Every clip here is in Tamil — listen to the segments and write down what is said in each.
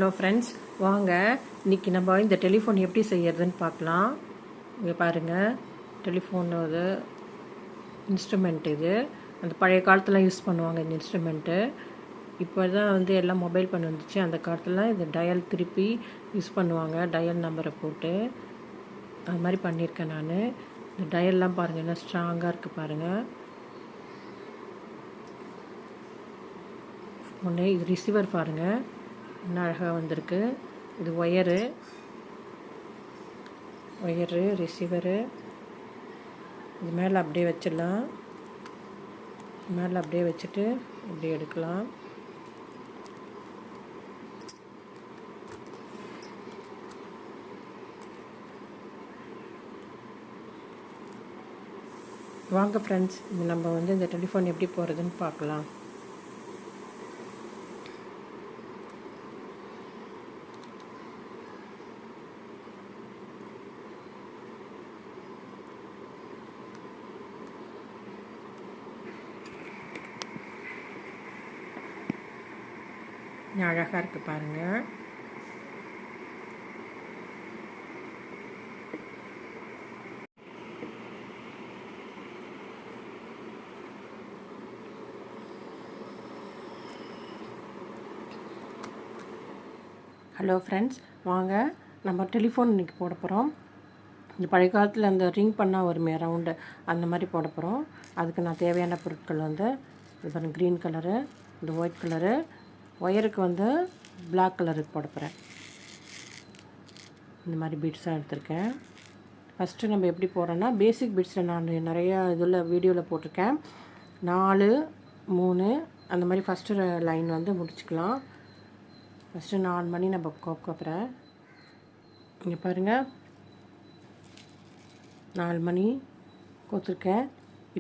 ஹலோ ஃப்ரெண்ட்ஸ், வாங்க இன்றைக்கி நம்ம இந்த டெலிஃபோன் எப்படி செய்யறதுன்னு பார்க்கலாம். இங்கே பாருங்கள், டெலிஃபோனோட இன்ஸ்ட்ருமெண்ட் இது. அந்த பழைய காலத்தில் யூஸ் பண்ணுவாங்க இந்த இன்ஸ்ட்ருமெண்ட்டு. இப்போ தான் எல்லாம் மொபைல் ஃபோன் வந்துச்சு. அந்த காலத்தில் இந்த டயல் திருப்பி யூஸ் பண்ணுவாங்க, டயல் நம்பரை போட்டு. அது மாதிரி பண்ணியிருக்கேன் நான். இந்த டயல்லாம் பாருங்கள், என்ன ஸ்ட்ராங்காக இருக்குது பாருங்கள். ஒன்று இது ரிசீவர் பாருங்கள், என்ன அழகாக வந்திருக்கு. இது ஒயரு ரிசீவரு. இது மேலே அப்படியே வச்சிடலாம். மேலே அப்படியே வச்சுட்டு இப்படி எடுக்கலாம். வாங்க ஃப்ரெண்ட்ஸ், நம்ம இந்த டெலிஃபோன் எப்படி போகிறதுன்னு பார்க்கலாம். அழகாக இருக்குது பாருங்கள். ஹலோ ஃப்ரெண்ட்ஸ், வாங்க நம்ம டெலிஃபோன் இன்றைக்கி போட போகிறோம். இந்த பழைய காலத்தில் அந்த ரிங் பண்ணால் வருமே ரவுண்டு, அந்த மாதிரி போட போகிறோம். அதுக்கு நான் தேவையான பொருட்கள் இது பாருங்கள், க்ரீன் கலரு, இந்த ஒயிட் கலரு, ஒயருக்கு பிளாக் கலருக்கு போட போகிறேன். இந்த மாதிரி பீட்ஸாக எடுத்திருக்கேன். ஃபஸ்ட்டு நம்ம எப்படி போடுறோன்னா, பேசிக் பீட்ஸில் நான் நிறையா இதில் வீடியோவில் போட்டிருக்கேன். 4, 3 அந்த மாதிரி ஃபஸ்ட்டு லைன் முடிச்சுக்கலாம். ஃபஸ்ட்டு 4 மணி நம்ம கோக்குறேன். இங்கே பாருங்கள், 4 மணி கோத்துருக்கேன்.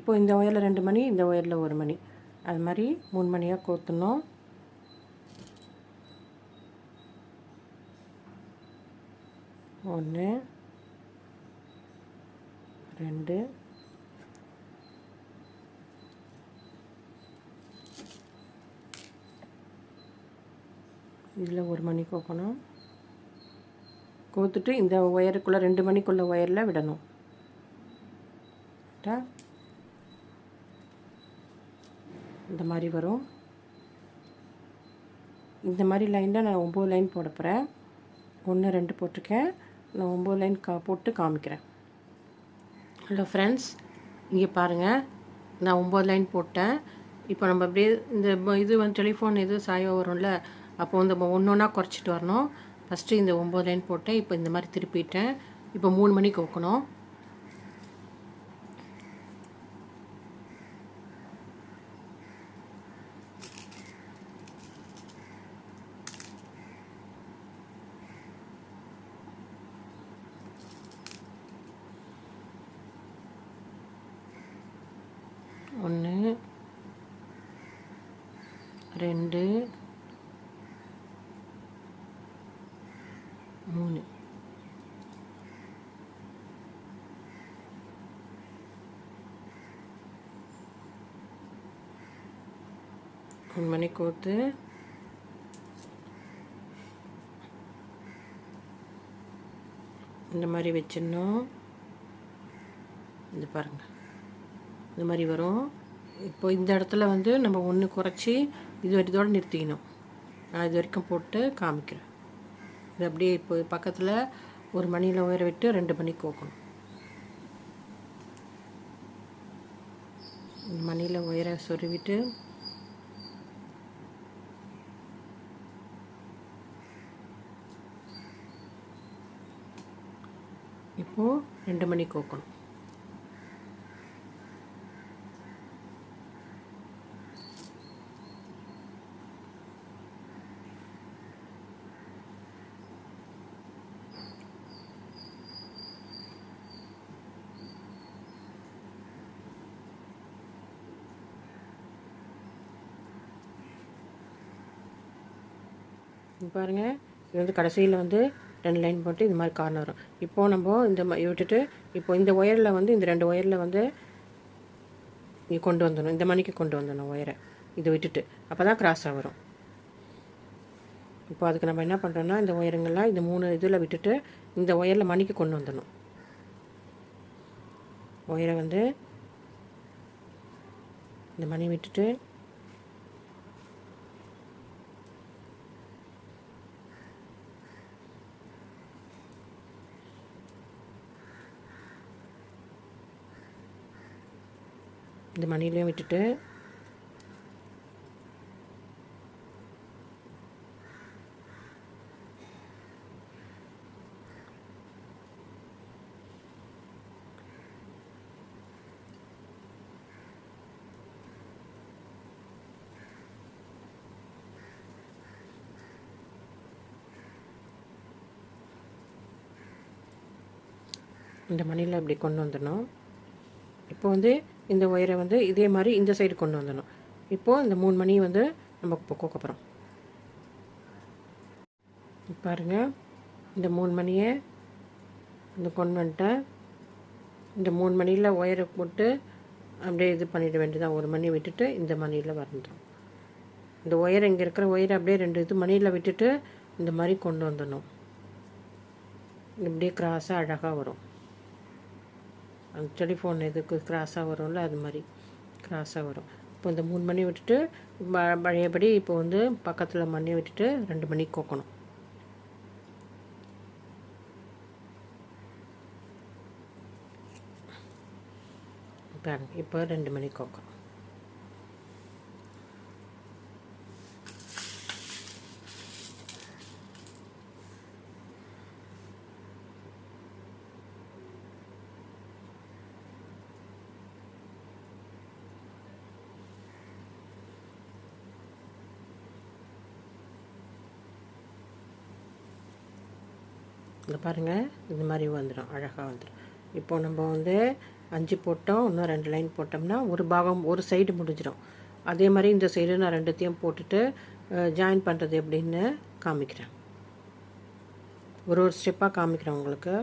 இப்போது இந்த ஒயரில் 2 மணி, இந்த ஒயரில் 1 மணி, அது மாதிரி 3 மணியாக கோத்தணும். 1 2 இதில் 1 மணி கோக்கணும். கோத்துட்டு இந்த ஒயருக்குள்ளே 2 மணிக்குள்ள ஒயரில் விடணும். இந்த மாதிரி வரும். இந்த மாதிரி லைனில் நான் 9 லைன் போட போகிறேன். 1 2 போட்டிருக்கேன். நான் 9 லைன் போட்டு காமிக்கிறேன். ஹலோ ஃப்ரெண்ட்ஸ், இங்கே பாருங்கள், நான் 9 லைன் போட்டேன். இப்போ நம்ம அப்படியே இந்த இது டெலிஃபோன் சாயம் வரும்ல, அப்போ நம்ம ஒன்று ஒன்றா குறைச்சிட்டு வரணும். ஃபஸ்ட்டு இந்த 9 லைன் போட்டேன். இப்போ இந்த மாதிரி திருப்பிட்டேன். இப்போ 3 மணிக்கு வைக்கணும். ஒன்று 2 3 1 மணி கோத்து இந்த மாதிரி வச்சிடணும். இது பாருங்கள், இந்த மாதிரி வரும். இப்போ இந்த இடத்துல நம்ம 1 குறைச்சி இது வரைக்கும் நிறுத்திக்கணும். நான் இது வரைக்கும் போட்டு காமிக்கிறேன். இது அப்படியே இப்போ பக்கத்தில் 1 மணியில் உயர விட்டு 2 மணிக்கு கோக்கணும். 1 மணியில் உயர சொருவிட்டு இப்போது 2 மணிக்கு கோக்கணும். பாருங்கள், இது கடைசியில் 2 லைன் போட்டு இது மாதிரி கார்னர் வரும். இப்போது நம்ம இந்த விட்டுட்டு இப்போ இந்த ஒயரில் இந்த 2 ஒயரில் இங்கே கொண்டு வந்துடணும். இந்த மணிக்கு கொண்டு வந்துடணும் ஒயரை, இதை விட்டுட்டு. அப்போ தான் கிராஸாக வரும். இப்போ அதுக்கு நம்ம என்ன பண்ணுறோன்னா இந்த ஒயருங்கள்லாம் இந்த 3 இதில் விட்டுட்டு இந்த ஒயரில் மணிக்கு கொண்டு வந்துடணும். ஒயரை வந்து இந்த மணி விட்டுட்டு இந்த மணிலையும் விட்டுட்டு இந்த மணியில் இப்படி கொண்டு வந்துடணும். இப்போ வந்து இந்த ஒயரை வந்து இதே மாதிரி இந்த சைடு கொண்டு வந்துடணும். இப்போது இந்த 3 மணி வந்து நம்ம இப்போ கோக்க போகிறோம். பாருங்கள், இந்த 3 மணியை இந்த கொண்டு வந்துட்டேன். இந்த 3 மணியில் ஒயரை போட்டு அப்படியே இது பண்ணிட வேண்டியதான். ஒரு மணி விட்டுட்டு இந்த மணியில் வரணும். இந்த ஒயர் இங்கே இருக்கிற ஒயரை அப்படியே 2 இது மணியில் விட்டுட்டு இந்த மாதிரி கொண்டு வந்துடணும். இப்படியே கிராஸாக அழகாக வரும். அந்த டெலிஃபோன் இதுக்கு கிராஸாக வரும்ல, அது மாதிரி கிராஸாக வரும். இப்போ இந்த 3 மணி விட்டுட்டு பழையபடி இப்போ வந்து பக்கத்தில் மணி விட்டுட்டு 2 மணிக்கு கோக்கணும். பாருங்க, இப்போ 2 மணிக்கு கோக்கணும். இங்கே பாருங்கள், இந்த மாதிரி வந்துடும், அழகாக வந்துடும். இப்போ நம்ம வந்து 5 போட்டோம், இன்னும் 2 லைன் போட்டோம்னா ஒரு பாகம் ஒரு சைடு முடிஞ்சிடும். அதே மாதிரி இந்த சைடு நான் 2த்தையும் போட்டுட்டு ஜாயின் பண்ணுறது எப்படின்னு காமிக்கிறேன். ஒரு ஸ்டெப்பாக காமிக்கிறேன் உங்களுக்கு.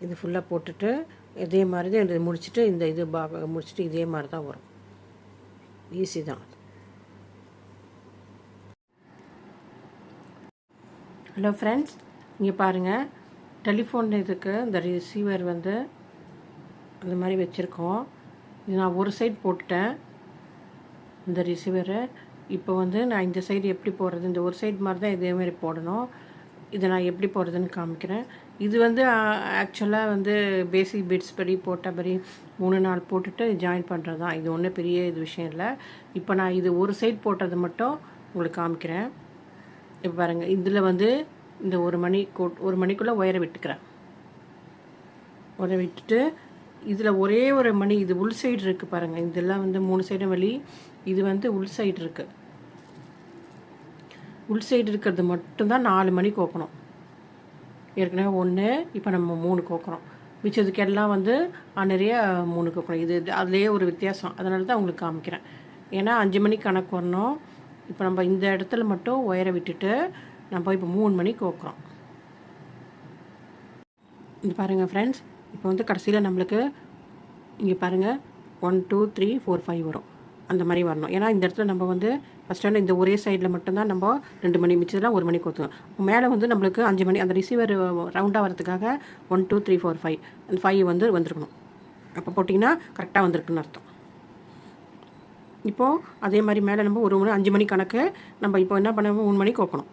இது ஃபுல்லாக போட்டுட்டு இதே மாதிரி தான் இது முடிச்சுட்டு இந்த இது பாகம் முடிச்சுட்டு இதே மாதிரி தான் வரும். ஈஸி தான். ஹலோ ஃப்ரெண்ட்ஸ், இங்கே பாருங்கள், டெலிஃபோன் இதுக்கு இந்த ரிசீவர் வந்து அந்த மாதிரி வச்சுருக்கோம். இது நான் ஒரு சைடு போட்டுட்டேன் இந்த ரிசீவரை. இப்போ வந்து நான் இந்த சைடு எப்படி போடுறது, இந்த ஒரு சைடு மாதிரி தான் இதேமாரி போடணும். இதை நான் எப்படி போடுறதுன்னு காமிக்கிறேன். இது வந்து ஆக்சுவலாக வந்து பேசிக் பிட்ஸ் படி போட்டபடி 3-4 போட்டுட்டு ஜாயின் பண்ணுறது தான். இது ஒன்றும் பெரிய இது விஷயம் இல்லை. இப்போ நான் இது ஒரு சைடு போட்டது மட்டும் உங்களுக்கு காமிக்கிறேன். இப்போ பாருங்கள், இதில் வந்து இந்த ஒரு மணிக்குள்ளே ஒயரை விட்டுக்கிறேன். ஒயரை விட்டுட்டு இதில் ஒரே ஒரு மணி, இது உள் சைடு இருக்குது பாருங்கள். இதெல்லாம் வந்து 3 சைடும் வழி, இது வந்து உள் சைடு இருக்குது. உள் சைடு இருக்கிறது மட்டும்தான் 4 மணி கோக்கணும். ஏற்கனவே 1, இப்போ நம்ம 3 கோக்குறோம். மிச்சதுக்கெல்லாம் வந்து நிறைய 3 கோக்கணும். இது அதுலேயே ஒரு வித்தியாசம், அதனால தான் உங்களுக்கு காமிக்கிறேன். ஏன்னா 5 மணிக்கு கணக்கு வரணும். இப்போ நம்ம இந்த இடத்துல மட்டும் ஒயரை விட்டுட்டு நம்ம இப்போ 3 மணிக்கு கோக்குறோம். இது பாருங்கள் ஃப்ரெண்ட்ஸ், இப்போ வந்து கடைசியில் நம்மளுக்கு இங்கே பாருங்கள் 1 2 3 4 5 வரும். அந்த மாதிரி வரணும். ஏன்னா இந்த இடத்துல நம்ம வந்து ஃபஸ்ட்டு இந்த ஒரே சைடில் மட்டும்தான் நம்ம 2 மணி, மிச்சதெல்லாம் 1 மணிக்கு கோத்துவோம். மேலே வந்து நம்மளுக்கு 5 மணி அந்த ரிசீவர் ரவுண்டாக வரதுக்காக 1 2 3 4 5 அந்த 5 வந்து வந்துருக்கணும். அப்போ போட்டிங்கன்னா கரெக்டாக வந்திருக்குன்னு அர்த்தம். இப்போது அதே மாதிரி மேலே நம்ம 5 மணி கணக்கு நம்ம இப்போ என்ன பண்ணணும், 3 மணிக்கு கோக்கணும்.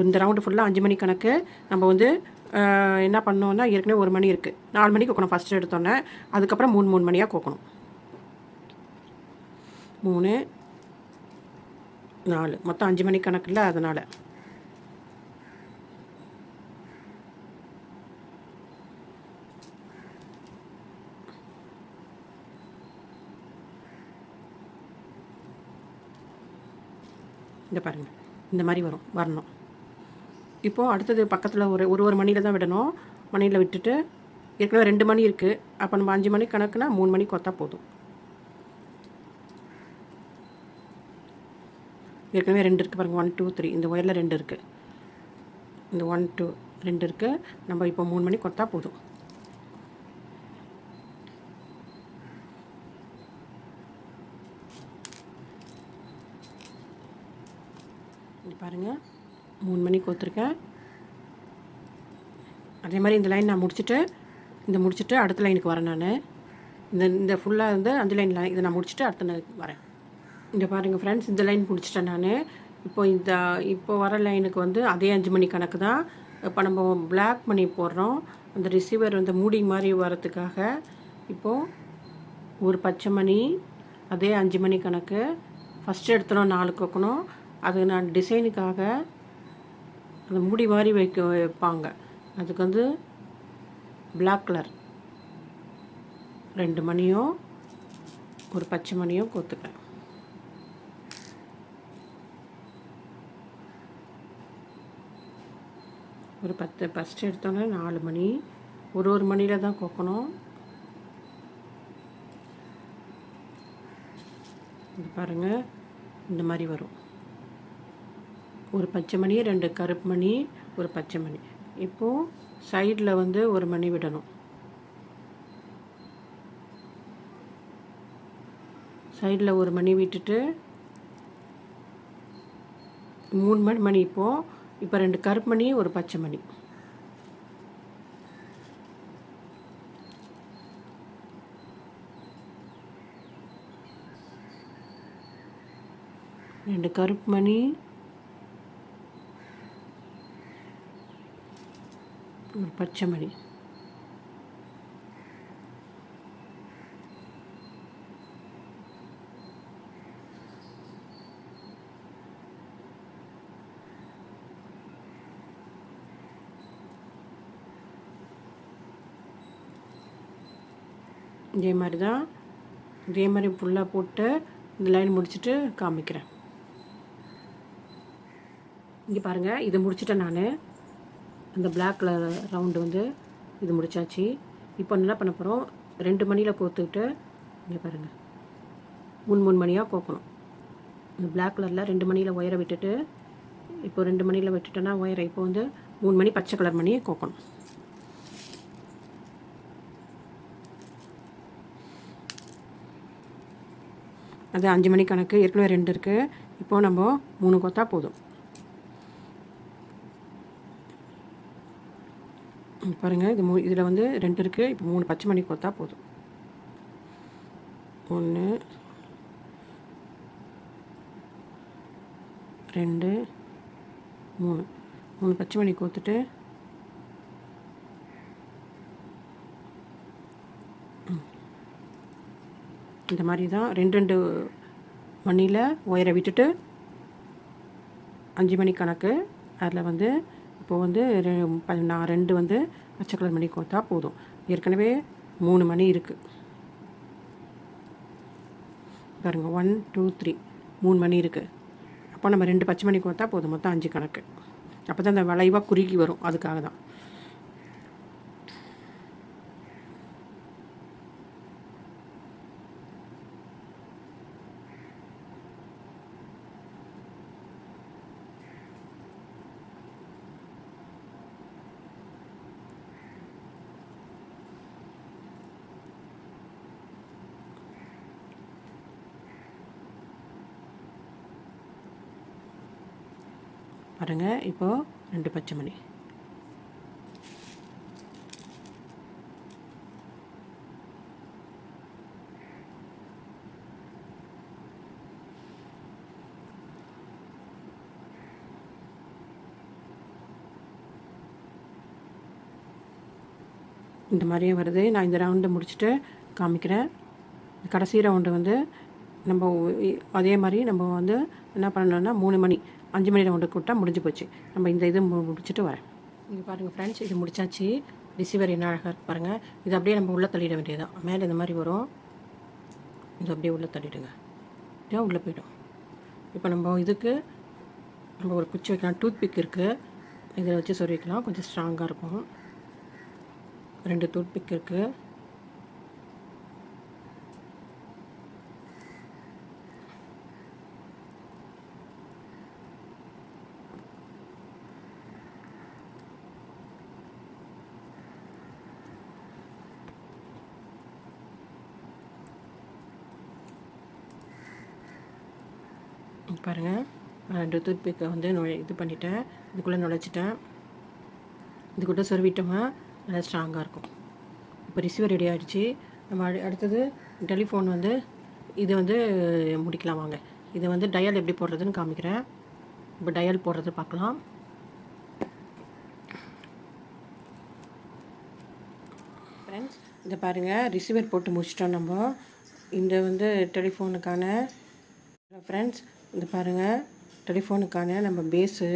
இந்த ரவுண்டு ஃபுல்லாக 5 மணி கணக்கு நம்ம வந்து என்ன பண்ணோன்னா, ஏற்கனவே 1 மணி இருக்குது, 4 மணிக்கு கோக்கணும் ஃபஸ்ட்டு எடுத்தோன்னே. அதுக்கப்புறம் 3 மணியாக கோக்கணும். 3 4 மொத்தம் 5 மணி கணக்கு இல்லை, அதனால் இந்த பாருங்கள், இந்த மாதிரி வரணும். இப்போது அடுத்தது பக்கத்தில் ஒரு மணியில் தான் விடணும். மணியில் விட்டுட்டு ஏற்கனவே 2 மணி இருக்குது, அப்போ நம்ம 5 மணி கணக்குனா 3 மணிக்கு கொத்தா போதும். ஏற்கனவே 2 இருக்குது பாருங்கள், 1 2 3 இந்த ஒயரில் 2 இருக்குது. இந்த 1 2 2 இருக்குது. நம்ம இப்போ 3 மணி கொத்தா போதும். பாருங்கள் 3 மணி கோத்துருக்கேன். அதே மாதிரி இந்த லைன் நான் முடிச்சுட்டு அடுத்த லைனுக்கு வரேன். நான் இந்த ஃபுல்லாக வந்து 5 லைன் இதை நான் முடிச்சுட்டு அடுத்த வரேன். இங்கே பாருங்கள் ஃப்ரெண்ட்ஸ், இந்த லைன் முடிச்சிட்டேன் நான். இப்போ வர லைனுக்கு வந்து அதே 5 மணி கணக்கு தான். இப்போ நம்ம பிளாக் மணி போடுறோம். அந்த ரிசீவர் வந்து மூடி மாதிரி வரத்துக்காக இப்போது ஒரு பச்சை மணி, அதே 5 மணி கணக்கு. ஃபஸ்ட்டு எடுத்தோம் 4 கோக்கணும். அது நான் டிசைனுக்காக அந்த மூடி மாதிரி வைப்பாங்க. அதுக்கு வந்து பிளாக் கலர் 2 மணியும் ஒரு பச்சை மணியும் கோத்துக்கிறேன். ஒரு 10 ஃபஸ்ட்டு எடுத்தோன்னே 4 மணி, ஒரு மணியில் தான் கோக்கணும். இது பாருங்கள், இந்த மாதிரி வரும். ஒரு பச்சை மணி, 2 கருப்பு மணி, ஒரு பச்சை மணி. இப்போது சைடில் வந்து ஒரு மணி விடணும். சைடில் ஒரு மணி விட்டுட்டு 3 மணி. இப்போ 2 கருப்பு மணி, ஒரு பச்சை மணி. ரெண்டு கருப்பு மணி, ஒரு பச்சை மணி. இதே மாதிரி தான், இதே மாதிரி ஃபுல்லாக போட்டு இந்த லைன் முடிச்சுட்டு காமிக்கிறேன். இங்கே பாருங்கள், இது முடிச்சுட்டேன் நான். அந்த பிளாக் கலர் ரவுண்டு வந்து இது முடித்தாச்சு. இப்போ என்ன பண்ண போகிறோம், 2 மணியில் கோத்துக்கிட்டு இங்கே பாருங்கள் 3 மணியாக கோக்கணும். இந்த பிளாக் கலரில் 2 மணியில் ஒயரை விட்டுட்டு, இப்போ 2 மணியில் விட்டுட்டேன்னா ஒயரை இப்போ வந்து 3 மணி பச்சை கலர் மணியை கோக்கணும். அது 5 மணி கணக்கு, ஏற்கனவே 2 இருக்குது. இப்போது நம்ம 3 கோத்தா போதும். பாருங்கள், இதில் வந்து 2 இருக்குது. இப்போ 3 பச்சை மணி கோத்தா போதும். 1 2 3 பச்சை மணி கோத்துட்டு இந்த மாதிரி தான் 2 மணியில் ஒயரை விட்டுட்டு 5 மணி கணக்கு. அதில் வந்து இப்போது வந்து நான் 2 வந்து பச்சை கலர் மணி கோத்தா போதும். ஏற்கனவே 3 மணி இருக்குது பாருங்கள். 1 2 3 3 மணி இருக்குது. அப்போ நம்ம 2 பச்சை மணி கோத்தா போதும். மொத்தம் 5 கணக்கு. அப்போ தான் அந்த வளைவாக குறுகி வரும். அதுக்காக தான். பாருங்கள், இப்போது 2 பச்சை மணி. இந்த மாதிரியே வருது. நான் இந்த ரவுண்டை முடிச்சுட்டு காமிக்கிறேன். கடைசி ரவுண்டு வந்து நம்ம அதே மாதிரி நம்ம வந்து என்ன பண்ணணும்னா 3 மணி 5 மணி ரவுண்டுக்கு விட்டால் முடிஞ்சு போச்சு. நம்ம இந்த இது முடிச்சுட்டு வரேன். இங்கே பாருங்கள் ஃப்ரெண்ட்ஸ், இது முடிச்சாச்சு. ரிசீவர் என்ன அழகாக இருக்குது பாருங்கள். இது அப்படியே நம்ம உள்ளே தள்ளிட வேண்டியதுதான். மேலே இந்த மாதிரி வரும். இது அப்படியே உள்ளே தள்ளிடுங்க. இதே உள்ளே போய்டும். இப்போ நம்ம இதுக்கு நம்ம ஒரு குச்சி வைக்கலாம். டூத் பிக் இருக்குது, இதில் வச்சு சொருவிக்கலாம். கொஞ்சம் ஸ்ட்ராங்காக இருக்கும். 2 டூத் பிக் இருக்குது. பாருங்கள், 2 டூத்பிக்கை வந்து இது பண்ணிட்டேன், இதுக்குள்ளே நுழைச்சிட்டேன். இதுக்கூட சொருவிட்டோம்னா நல்லா ஸ்ட்ராங்காக இருக்கும். இப்போ ரிசீவர் ரெடி ஆகிடுச்சு. நம்ம அடுத்தது டெலிஃபோன் வந்து இது வந்து முடிக்கலாம் வாங்க. இது வந்து டயல் எப்படி போடுறதுன்னு காமிக்கிறேன். இப்போ டயல் போடுறது பார்க்கலாம். ஃப்ரெண்ட்ஸ் இதை பாருங்கள், ரிசீவர் போட்டு முடிச்சிட்டோம் நம்ம. இந்த வந்து டெலிஃபோனுக்கான ஃப்ரெண்ட்ஸ் இந்த பாருங்கள், டெலிஃபோனுக்கான நம்ம பேஸு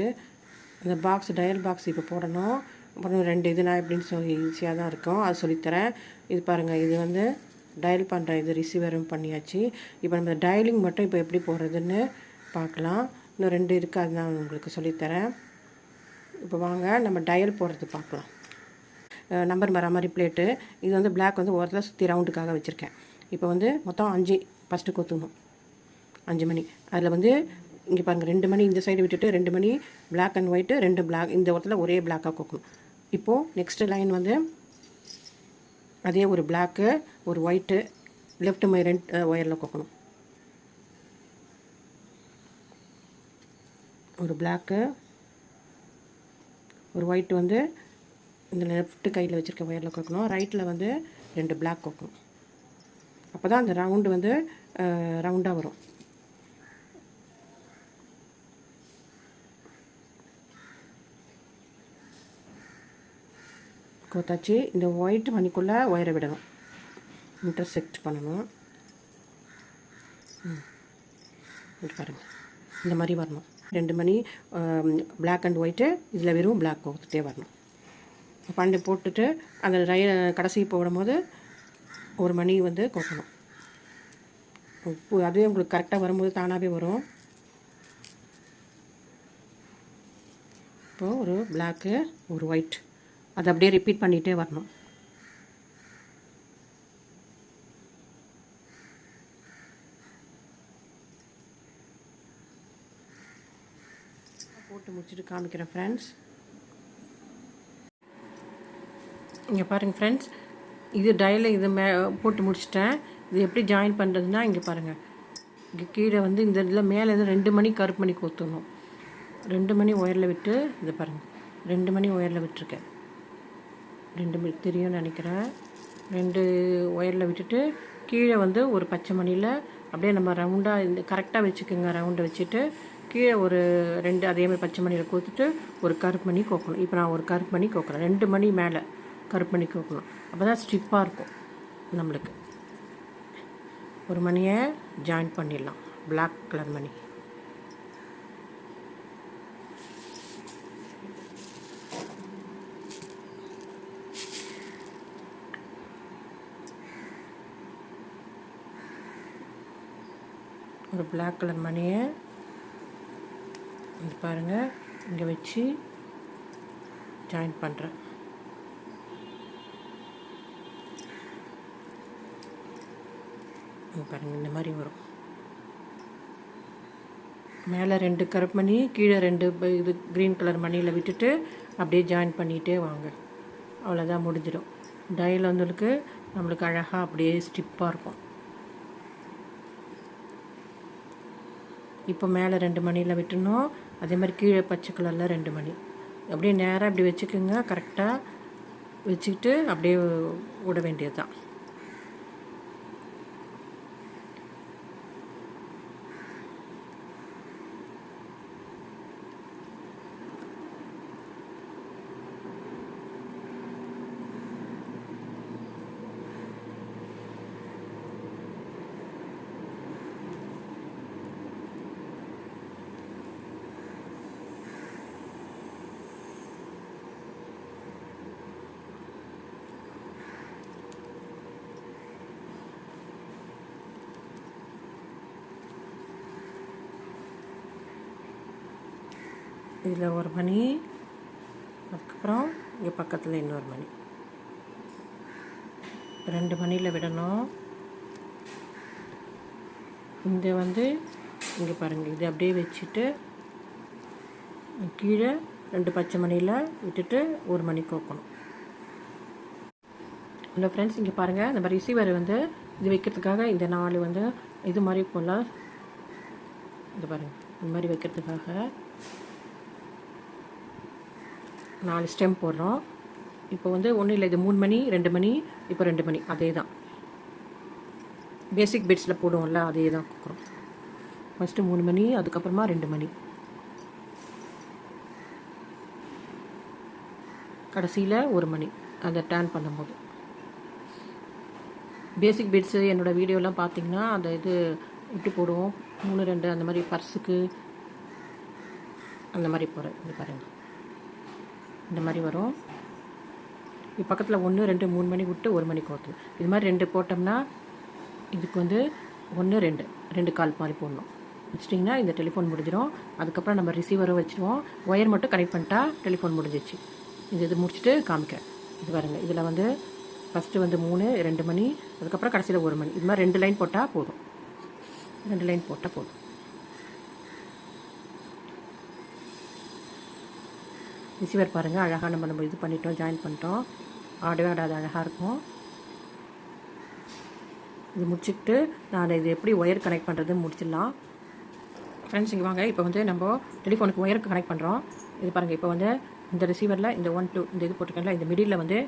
அந்த பாக்ஸ் டயல் பாக்ஸ் இப்போ போடணும். அப்புறம் 2 இது நான் எப்படின்னு சொல்லி ஈஸியாக தான் இருக்கும், அது சொல்லித்தரேன். இது பாருங்கள், இது வந்து டயல் பண்ணுற இது ரிசீவரும் பண்ணியாச்சு. இப்போ நம்ம டயலிங் மட்டும் இப்போ எப்படி போடுறதுன்னு பார்க்கலாம். இன்னும் 2 இருக்குது, அது நான் உங்களுக்கு சொல்லித்தரேன். இப்போ வாங்க நம்ம டயல் போடுறது பார்க்கலாம். நம்பர் வர மாதிரி பிளேட்டு, இது வந்து பிளாக் வந்து ஓரத்தில் சுற்றி ரவுண்டுக்காக வச்சுருக்கேன். இப்போ வந்து மொத்தம் 5 ஃபஸ்ட்டு கொத்தணும், 5 மணி. அதில் வந்து இங்கே பாருங்கள் 2 மணி இந்த சைடு விட்டுட்டு 2 மணி பிளாக் அண்ட் ஒயிட்டு, 2 பிளாக் இந்த இடத்துல ஒரே பிளாக்காக கொக்கணும். இப்போது நெக்ஸ்ட்டு லைன் வந்து அதே ஒரு பிளாக்கு ஒரு ஒயிட்டு லெஃப்ட் மை 2 ஒயரில் கொக்கணும். ஒரு பிளாக்கு ஒரு ஒயிட் வந்து இந்த லெஃப்ட்டு கையில் வச்சுருக்க ஒயரில் கொக்கணும். ரைட்டில் வந்து 2 பிளாக் கொக்கணும். அப்போ தான் அந்த ரவுண்டு வந்து ரவுண்டாக வரும். கோத்தாச்சு. இந்த ஒயிட் மணிக்குள்ளே ஒயரை விடணும், இன்டர்செக்ட் பண்ணணும். இது பாருங்கள், இந்த மாதிரி வரணும். 2 மணி பிளாக் அண்ட் ஒயிட்டு, இதில் வெறும் பிளாக் கோத்துட்டே வரணும். பண்டு போட்டுட்டு அந்த கடைசி போடும்போது 1 மணி வந்து கோக்கணும். அதுவே உங்களுக்கு கரெக்டாக வரும்போது தானாகவே வரும். இப்போது ஒரு பிளாக்கு ஒரு ஒயிட், அதை அப்படியே ரிப்பீட் பண்ணிகிட்டே வரணும். போட்டு முடிச்சுட்டு காமிக்கிறேன் ஃப்ரெண்ட்ஸ். இங்கே பாருங்கள் ஃப்ரெண்ட்ஸ், இது டயலில் இது போட்டு முடிச்சிட்டேன். இது எப்படி ஜாயின் பண்ணுறதுன்னா இங்கே பாருங்கள், இங்கே கீழே வந்து இந்த இதில் மேலே இது 2 மணி கருப்பு மணி கோத்தணும். 2 மணி ஒயரில் விட்டு இதை பாருங்கள், 2 மணி ஒயரில் விட்டுருக்கேன். 2 மணி தெரியும்னு நினைக்கிறேன். 2 ஒயரில் விட்டுட்டு கீழே வந்து ஒரு பச்சை மணியில் அப்படியே நம்ம ரவுண்டாக இந்த கரெக்டாக வச்சுக்கோங்க. ரவுண்டை வச்சுட்டு கீழே ஒரு 2 அதேமாதிரி பச்சை மணியில் கோத்துட்டு ஒரு கருப்பு மணி கோக்கணும். இப்போ நான் ஒரு கருப்பு மணி கோக்குறேன். 2 மணி மேலே கருப்பு மணி கோக்கணும். அப்போ தான் ஸ்டிப்பாக இருக்கும் நம்மளுக்கு. ஒரு மணியை ஜாயின் பண்ணிடலாம், பிளாக் கலர் மணி. ஒரு பிளாக் கலர் மணியை இது பாருங்கள் இங்கே வச்சு ஜாயின் பண்ணுறேன். பாருங்கள் இந்த மாதிரி வரும். மேலே 2 கருப்பு மணி, கீழே 2 இது க்ரீன் கலர் மணியில் விட்டுட்டு அப்படியே ஜாயின் பண்ணிகிட்டே வாங்க. அவ்வளோதான், முடிஞ்சிடும். டயல் வந்துருக்கு நம்மளுக்கு அழகாக அப்படியே ஸ்டிப்பாக இருக்கும். இப்போ மேலே 2 மணியில் விட்டுணும். அதே மாதிரி கீழே பச்சை கலரில் 2 மணி. அப்படியே நேராக இப்படி வச்சுக்கோங்க. கரெக்டாக வச்சுக்கிட்டு அப்படியே விட வேண்டியது தான். இதில் ஒரு மணி, அதுக்கப்புறம் இங்கே பக்கத்தில் இன்னொரு மணி. 2 மணியில் விடணும். இந்த வந்து இங்கே பாருங்கள், இது அப்படியே வச்சுட்டு கீழே 2 பச்சை மணியில் விட்டுட்டு 1 மணி கோக்கணும். இல்லை ஃப்ரெண்ட்ஸ், இங்கே பாருங்கள், இந்த மாதிரி ரிசீவர் வந்து இது வைக்கிறதுக்காக இந்த 4 வந்து இது மாதிரி போல் இது பாருங்கள் இந்த மாதிரி வைக்கிறதுக்காக 4 ஸ்டெம் போடுறோம். இப்போ வந்து ஒன்றும் இல்லை, இது 3 மணி 2 மணி இப்போ 2 மணி, அதே தான் பேசிக் பிட்ஸில் போடுவோம்ல, அதே தான் கொடுக்குறோம். ஃபஸ்ட்டு 3 மணி, அதுக்கப்புறமா 2 மணி, கடைசியில் 1 மணி அதை டர்ன் பண்ணும்போது. பேசிக் பிட்ஸு என்னோடய வீடியோலாம் பார்த்தீங்கன்னா அந்த இது எப்படி போடுவோம், 3 2 அந்த மாதிரி பர்ஸுக்கு அந்த மாதிரி போகிறேன். இது பாருங்கள், இந்த மாதிரி வரும். இது பக்கத்தில் 1 2 3 மணி விட்டு 1 மணி கோர்த்து இது மாதிரி 2 போட்டோம்னா இதுக்கு வந்து 1 2 2 கால் மாதிரி போடணும். வச்சிட்டிங்கன்னா இந்த டெலிஃபோன் முடிஞ்சிடும். அதுக்கப்புறம் நம்ம ரிசீவரும் வச்சுருவோம். ஒயர் மட்டும் கனெக்ட் பண்ணிட்டா டெலிஃபோன் முடிஞ்சிச்சு. இது முடிச்சுட்டு காமிக்கிறேன். இது பாருங்கள், இதில் வந்து ஃபஸ்ட்டு வந்து 3 2 மணி, அதுக்கப்புறம் கடைசியில் 1 மணி. இது மாதிரி 2 லைன் போட்டால் போதும். 2 லைன் போட்டால் போதும். ரிசீவர் பாருங்கள், அழகாக நம்ம இது பண்ணிட்டோம், ஜாயின் பண்ணிட்டோம். ஆடவே ஆடாது, அழகாக இருக்கும். இது முடிச்சுட்டு நான் இது எப்படி ஒயர் கனெக்ட் பண்ணுறதுன்னு முடிச்சிடலாம். ஃப்ரெண்ட்ஸ் இங்கே வாங்க. இப்போ வந்து நம்ம டெலிஃபோனுக்கு ஒயருக்கு கனெக்ட் பண்ணுறோம். இது பாருங்கள், இப்போ வந்து இந்த ரிசீவரில் இந்த 1 2 இந்த இது போட்டிருக்கேன்ல, இந்த மிடில் வந்து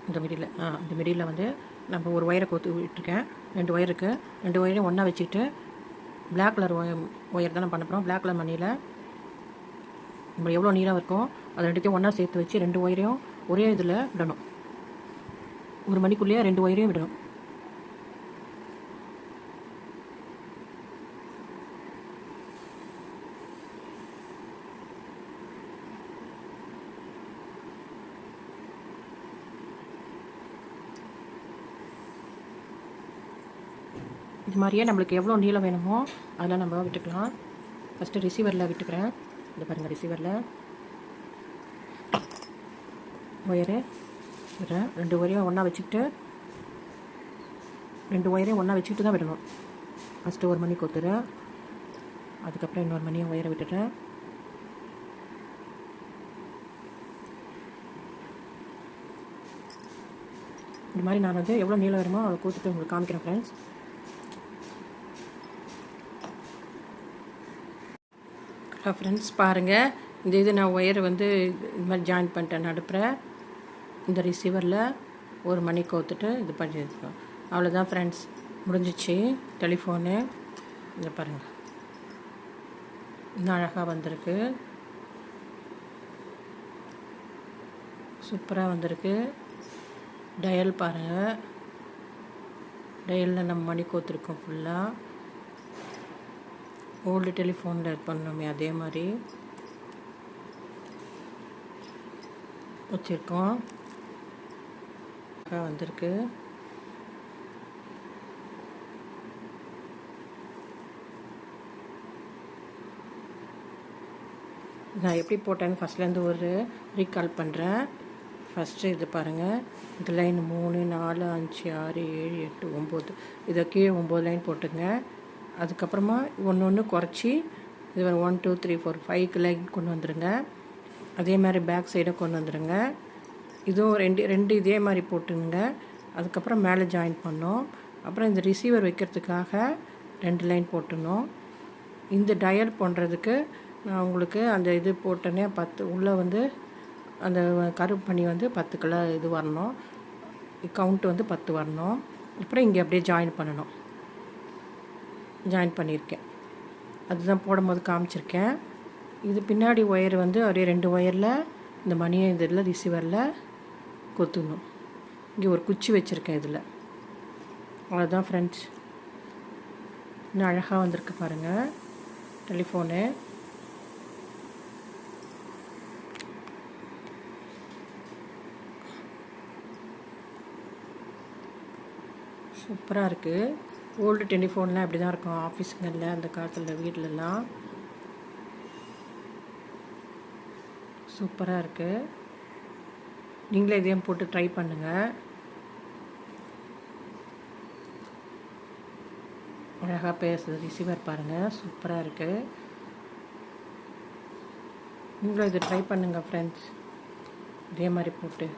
இந்த மிடில் வந்து நம்ம ஒரு ஒயரை கோத்து விட்டுருக்கேன். 2 ஒயர் இருக்குது. 2 ஒயரையும் ஒன்றா வச்சுக்கிட்டு பிளாக் கலர் ஒயர் தான் நான் பண்ண போகிறோம். பிளாக் கலர் மணியில் நம்ம எவ்வளோ நீளம் இருக்கோ அதை 2த்தையும் ஒன்றா சேர்த்து வச்சு 2 ஒயரையும் ஒரே இதில் விடணும். 1 மணிக்குள்ளேயே 2 ஒயரையும் விடணும். இது மாதிரியே நம்மளுக்கு எவ்வளோ நீளம் வேணுமோ அதெல்லாம் நம்ம விட்டுக்கலாம். ஃபஸ்ட்டு ரிசீவரில் விட்டுக்கிறேன். இந்த பாருங்கள், ரிசீவரில் ஒயரு விடுறேன். 2 ஒயரையும் ஒன்றா வச்சுக்கிட்டு 2 ஒயரையும் ஒன்றா வச்சுக்கிட்டு தான் விடணும். ஃபஸ்ட்டு 1 மணி கொத்துறேன், அதுக்கப்புறம் இன்னொரு மணியை ஒயரை விட்டுறேன். இந்த மாதிரி நான் வந்து எவ்வளோ நீளம் வேணுமோ அதை கொடுத்துட்டு உங்களுக்கு காமிக்கிறேன் ஃப்ரெண்ட்ஸ். ஃப்ரெண்ட்ஸ் பாருங்கள், இந்த இது நான் ஒயரை வந்து இது மாதிரி ஜாயின் பண்ணிட்டேன். நடுப்புற இந்த ரிசீவரில் 1 மணி கோத்துட்டு இது பண்ணியிருக்கோம். அவ்வளோதான் ஃப்ரெண்ட்ஸ், முடிஞ்சிச்சு டெலிஃபோனு. இங்கே பாருங்கள், இன்னும் அழகாக வந்திருக்கு, சூப்பராக வந்திருக்கு. டயல் பாருங்கள், டயலில் நம்ம மணி கோத்துருக்கோம் ஃபுல்லாக. ஓல்டு டெலிஃபோனில் பண்ணோமே அதே மாதிரி வச்சுருக்கோம். வந்திருக்கு. நான் எப்படி போட்டேன்னு ஃபஸ்ட்லேருந்து ஒரு ரீகால் பண்ணுறேன். ஃபஸ்ட்டு இது பாருங்கள், இந்த லைன் 3 4 5 6 7 8 9 இதை கீழே 9 லைன் போட்டுங்க. அதுக்கப்புறமா ஒன்று குறைச்சி இது 1 2 3 4 5 லைன் கொண்டு வந்துடுங்க. அதே மாதிரி பேக் சைடை கொண்டு வந்துடுங்க. இதுவும் ரெண்டு இதே மாதிரி போட்டுங்க. அதுக்கப்புறம் மேலே ஜாயின் பண்ணோம். அப்புறம் இந்த ரிசீவர் வைக்கிறதுக்காக 2 லைன் போட்டுனோம். இந்த டயல் பண்ணுறதுக்கு நான் உங்களுக்கு அந்த இது போட்டோன்னே 10 உள்ளே வந்து அந்த கருப்பு பண்ணி வந்து 10 கலர் இது வரணும், கவுண்ட் வந்து 10 வரணும். அப்புறம் இங்கே அப்படியே ஜாயின் பண்ணணும். ஜாயின் பண்ணியிருக்கேன், அதுதான் போடும்போது காமிச்சிருக்கேன். இது பின்னாடி ஒயர் வந்து அப்படியே 2 ஒயரில் இந்த மணியை இதில் ரிசீவரில் கொத்துணும். இங்கே ஒரு குச்சி வச்சுருக்கேன் இதில். அவ்வளோதான் ஃப்ரெண்ட்ஸ், இன்னும் அழகாக வந்திருக்கு பாருங்கள் டெலிஃபோனு. சூப்பராக இருக்குது. ஓல்டு டெலிஃபோன்லாம் இப்படி தான் இருக்கும் ஆஃபீஸுங்களில், அந்த காலத்தில் வீட்டிலலாம். சூப்பராக இருக்குது. நீங்களே இதையும் போட்டு ட்ரை பண்ணுங்கள். அழகாக பேசுது ரிசீவர் பாருங்கள், சூப்பராக இருக்குது. நீங்களும் இதை ட்ரை பண்ணுங்கள் ஃப்ரெண்ட்ஸ், இதே மாதிரி போட்டு.